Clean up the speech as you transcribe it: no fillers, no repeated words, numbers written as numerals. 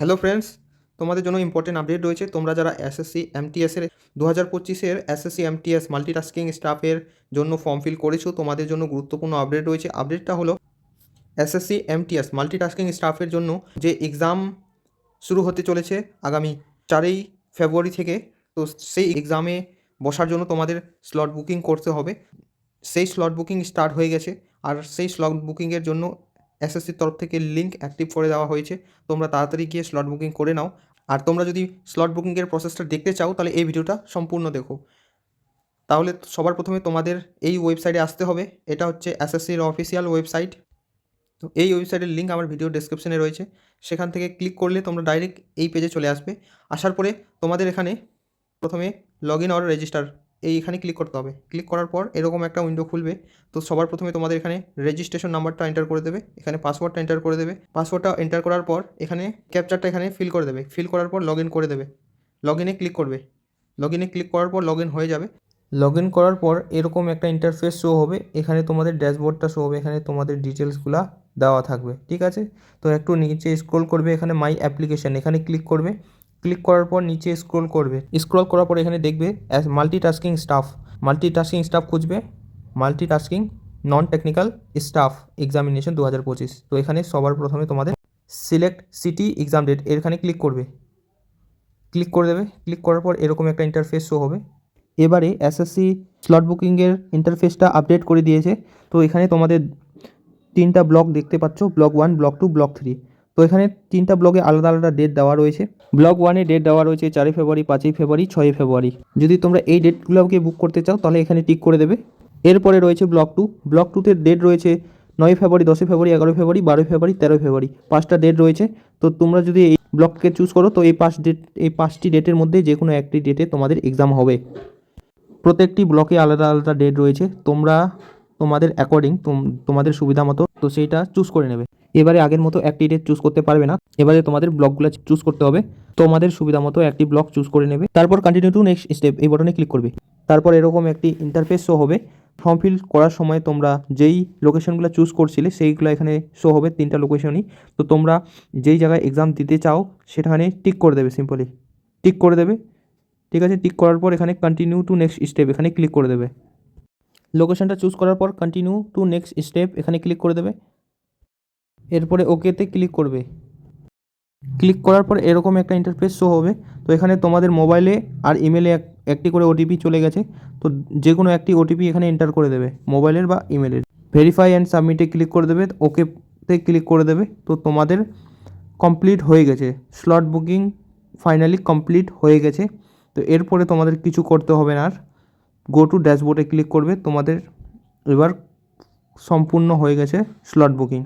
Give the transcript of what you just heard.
Hello friends, তোমাদের জন্য important update রয়েছে। তোমরা যারা এসএসসি এমটিএসের 2025-এর এসএসসি এমটিএস মাল্টিটাস্কিং স্টাফের জন্য ফর্ম ফিল করেছো, তোমাদের জন্য গুরুত্বপূর্ণ আপডেট রয়েছে। আপডেটটা হলো এসএসসি এমটিএস মাল্টিটাস্কিং স্টাফের জন্য যে এক্সাম শুরু হতে চলেছে আগামী 4ই ফেব্রুয়ারি থেকে। তো সেই এক্সামে বসার জন্য তোমাদের স্লট বুকিং করতে হবে। সেই স্লট বুকিং স্টার্ট হয়ে গেছে, আর সেই স্লট বুকিংয়ের জন্য এসএসসির তরফ থেকে লিঙ্ক অ্যাক্টিভ করে দেওয়া হয়েছে। তোমরা তাড়াতাড়ি গিয়ে স্লট বুকিং করে নাও। আর তোমরা যদি স্লট বুকিংয়ের প্রসেসটা দেখতে চাও তাহলে এই ভিডিওটা সম্পূর্ণ দেখো। তাহলে সবার প্রথমে তোমাদের এই ওয়েবসাইটে আসতে হবে। এটা হচ্ছে এসএসসির অফিসিয়াল ওয়েবসাইট। তো এই ওয়েবসাইটের লিঙ্ক আমার ভিডিও ডেসক্রিপশনে রয়েছে। সেখান থেকে ক্লিক করলে তোমরা ডাইরেক্ট এই পেজে চলে আসবে। আসার পরে তোমাদের এখানে প্রথমে লগ ইন অর রেজিস্টার এইখানে ক্লিক করতে হবে। ক্লিক করার পর এরকম একটা উইন্ডো খুলবে। তো সবার প্রথমে তোমাদের এখানে রেজিস্ট্রেশন নাম্বারটা এন্টার করে দেবে, এখানে পাসওয়ার্ডটা এন্টার করে দেবে। পাসওয়ার্ডটা এন্টার করার পর এখানে ক্যাপচারটা এখানে ফিল করে দেবে। ফিল করার পর লগ ইন করে দেবে। লগ ইনে ক্লিক করবে। লগ ইনে ক্লিক করার পর লগ ইন হয়ে যাবে। লগ ইন করার পর এরকম একটা ইন্টারফেস শো হবে। এখানে তোমাদের ড্যাশবোর্ডটা শো হবে, এখানে তোমাদের ডিটেলসগুলো দেওয়া থাকবে, ঠিক আছে। তো একটু নিচে স্ক্রল করবে, এখানে মাই অ্যাপ্লিকেশান এখানে ক্লিক করবে। ক্লিক করার পর নিচে স্ক্রল করবে। স্ক্রল করার পর এখানে দেখবে অ্যাজ মাল্টিটাস্কিং স্টাফ খুঁজবে। Multitasking non technical staff examination 2025। তো এখানে সবার প্রথমে তোমাদের সিলেক্ট সিটি এক্সাম ডেট এখানে ক্লিক করবে। ক্লিক করে দেবে। ক্লিক করার পর এরকম একটা ইন্টারফেস শো হবে। এবারে এসএসসি স্লট বুকিংয়ের ইন্টারফেসটা আপডেট করে দিয়েছে। তো এখানে তোমাদের 3টা ব্লক দেখতে পাচ্ছ, ব্লক 1, ব্লক 2, ব্লক 3। তো এখানে 3টা ব্লকে আলাদা আলাদা ডেট দেওয়া রয়েছে। ব্লক 1-এ ডেট দেওয়া রয়েছে 4ই ফেব্রুয়ারি, 5ই ফেব্রুয়ারি, 6ই ফেব্রুয়ারি। যদি তোমরা এই ডেটগুলোকে বুক করতে চাও তাহলে এখানে টিক করে দেবে। এরপরে রয়েছে ব্লক 2। ব্লক 2-তে ডেট রয়েছে 9ই ফেব্রুয়ারি, 10ই ফেব্রুয়ারি, 11ই ফেব্রুয়ারি, 12ই ফেব্রুয়ারি, 13ই ফেব্রুয়ারি। 5টা ডেট রয়েছে। তো তোমরা যদি এই ব্লককে চুজ করো তো এই 5টি ডেটের মধ্যে যে কোনো একটি ডেটে তোমাদের এক্সাম হবে। প্রত্যেকটি ব্লকে আলাদা আলাদা ডেট রয়েছে। তোমরা তোমাদের অ্যাকর্ডিং তোমাদের সুবিধা মতো তো সেইটা চুজ করে নেবে। এবারে আগের মতো একটি ডেট চুজ করতে পারবে না। এবারে তোমাদের ব্লকগুলো চুজ করতে হবে। তোমাদের সুবিধা মতো একটি ব্লক চুজ করে নেবে। তারপর কন্টিনিউ টু নেক্সট স্টেপ এই বাটনে ক্লিক করবে। তারপর এরকম একটি ইন্টারফেস শো হবে। ফর্ম ফিল করার সময় তোমরা যেই লোকেশনগুলো চুজ করছিলে সেইগুলো এখানে শো হবে, 3টা লোকেশনই। তো তোমরা যেই জায়গায় এক্সাম দিতে চাও সেখানে টিক করে দেবে, সিম্পলি টিক করে দেবে, ঠিক আছে। টিক করার পর এখানে কন্টিনিউ টু নেক্সট স্টেপ এখানে ক্লিক করে দেবে। লোকেশনটা চুজ করার পর কন্টিনিউ টু নেক্সট স্টেপ এখানে ক্লিক করে দেবে। এরপরে ওকেতে ক্লিক করবে। ক্লিক করার পর এরকম একটা ইন্টারফেস শো হবে। তো এখানে তোমাদের মোবাইলে আর ইমেলে একটি করে ওটিপি চলে গেছে। তো যে কোনো একটি ওটিপি এখানে এন্টার করে দেবে, মোবাইলের বা ইমেলের। ভেরিফাই অ্যান্ড সাবমিটে ক্লিক করে দেবে, ওকেতে ক্লিক করে দেবে। তো তোমাদের কমপ্লিট হয়ে গেছে, স্লট বুকিং ফাইনালি কমপ্লিট হয়ে গেছে। তো এরপরে তোমাদের কিছু করতে হবে না আর। গো টু ড্যাশবোর্ডে ক্লিক করবে। তোমাদের এবার সম্পূর্ণ হয়ে গেছে স্লট বুকিং।